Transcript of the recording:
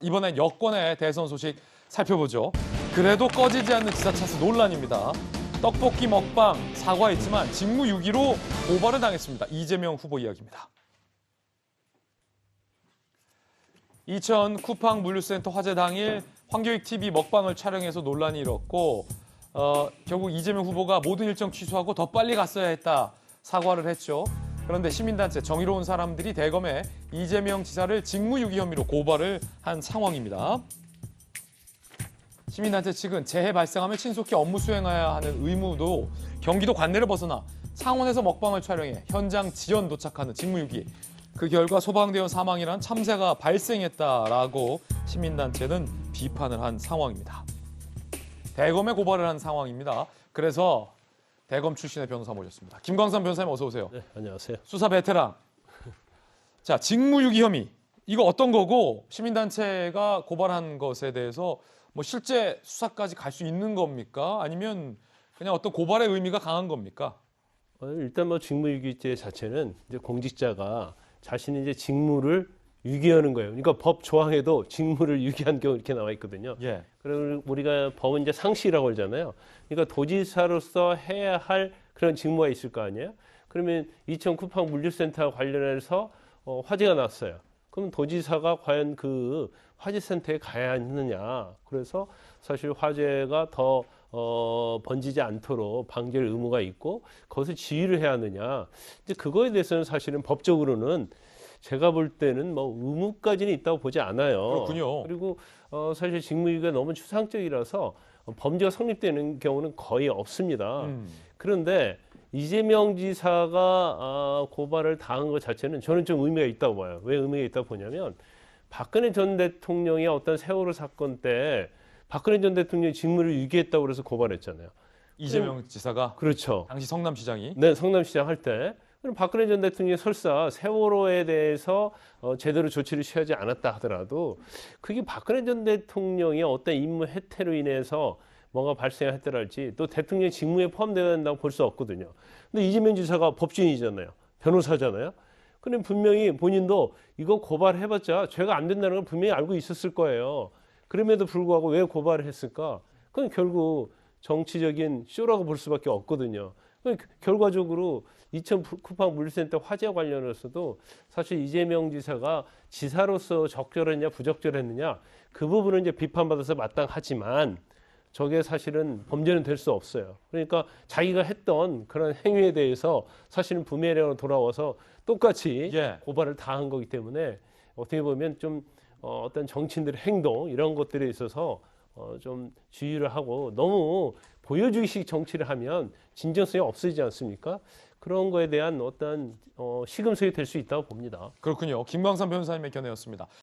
이번엔 여권의 대선 소식 살펴보죠. 그래도 꺼지지 않는 지사차스 논란입니다. 떡볶이 먹방 사과했지만 직무유기로 고발을 당했습니다. 이재명 후보 이야기입니다. 이천 쿠팡 물류센터 화재 당일 황교익TV 먹방을 촬영해서 논란이 일었고 결국 이재명 후보가 모든 일정 취소하고 더 빨리 갔어야 했다 사과를 했죠. 그런데 시민단체 정의로운 사람들이 대검에 이재명 지사를 직무유기 혐의로 고발을 한 상황입니다. 시민단체 측은 재해 발생하면 신속히 업무 수행해야 하는 의무도 경기도 관내를 벗어나 창원에서 먹방을 촬영해 현장 지연 도착하는 직무유기. 그 결과 소방대원 사망이란 참사가 발생했다라고 시민단체는 비판을 한 상황입니다. 대검에 고발을 한 상황입니다. 그래서 대검 출신의 변호사 모셨습니다. 김광삼 변호사님 어서 오세요. 네, 안녕하세요. 수사 베테랑. 자, 직무유기 혐의. 이거 어떤 거고 시민단체가 고발한 것에 대해서 뭐 실제 수사까지 갈 수 있는 겁니까? 아니면 그냥 어떤 고발의 의미가 강한 겁니까? 일단 뭐 직무유기죄 자체는 이제 공직자가 자신이 이제 직무를 유기하는 거예요. 그러니까 법 조항에도 직무를 유기한 경우 이렇게 나와 있거든요. 예. 그리고 우리가 법은 이제 상시라고 하잖아요. 그러니까 도지사로서 해야 할 그런 직무가 있을 거 아니에요. 그러면 이천 쿠팡 물류센터 관련해서 화재가 났어요. 그럼 도지사가 과연 그 화재센터에 가야 하느냐. 그래서 사실 화재가 더 번지지 않도록 방지할 의무가 있고 거기서 지휘를 해야 하느냐. 이제 그거에 대해서는 사실은 법적으로는 제가 볼 때는 뭐 의무까지는 있다고 보지 않아요. 그렇군요. 그리고 사실 직무유기가 너무 추상적이라서 범죄가 성립되는 경우는 거의 없습니다. 그런데 이재명 지사가 고발을 당한 것 자체는 저는 좀 의미가 있다고 봐요. 왜 의미가 있다고 보냐면 박근혜 전 대통령의 어떤 세월호 사건 때 박근혜 전 대통령이 직무를 유기했다고 그래서 고발했잖아요. 이재명 지사가 그렇죠. 당시 성남시장이 네, 성남시장 할 때. 그럼 박근혜 전 대통령이 설사 세월호에 대해서 제대로 조치를 취하지 않았다 하더라도 그게 박근혜 전 대통령의 어떤 임무 해태로 인해서 뭔가 발생했더랄지 또 대통령 직무에 포함되어야 한다고 볼 수 없거든요. 근데 이재명 지사가 법조인이잖아요. 변호사잖아요. 그럼 분명히 본인도 이거 고발해봤자 죄가 안 된다는 걸 분명히 알고 있었을 거예요. 그럼에도 불구하고 왜 고발을 했을까? 그건 결국 정치적인 쇼라고 볼 수밖에 없거든요. 결과적으로 이천 쿠팡 물류센터 화재 관련해서도 사실 이재명 지사가 지사로서 적절했냐 부적절했느냐 그 부분은 이제 비판받아서 마땅하지만 저게 사실은 범죄는 될 수 없어요. 그러니까 자기가 했던 그런 행위에 대해서 사실은 부메랑으로 돌아와서 똑같이 예. 고발을 당한 거기 때문에 어떻게 보면 좀 어떤 정치인들의 행동 이런 것들에 있어서 좀 주의를 하고 너무 보여주기식 정치를 하면 진정성이 없어지지 않습니까? 그런 거에 대한 어떤 시금석이 될 수 있다고 봅니다. 그렇군요. 김광삼 변호사님의 견해였습니다.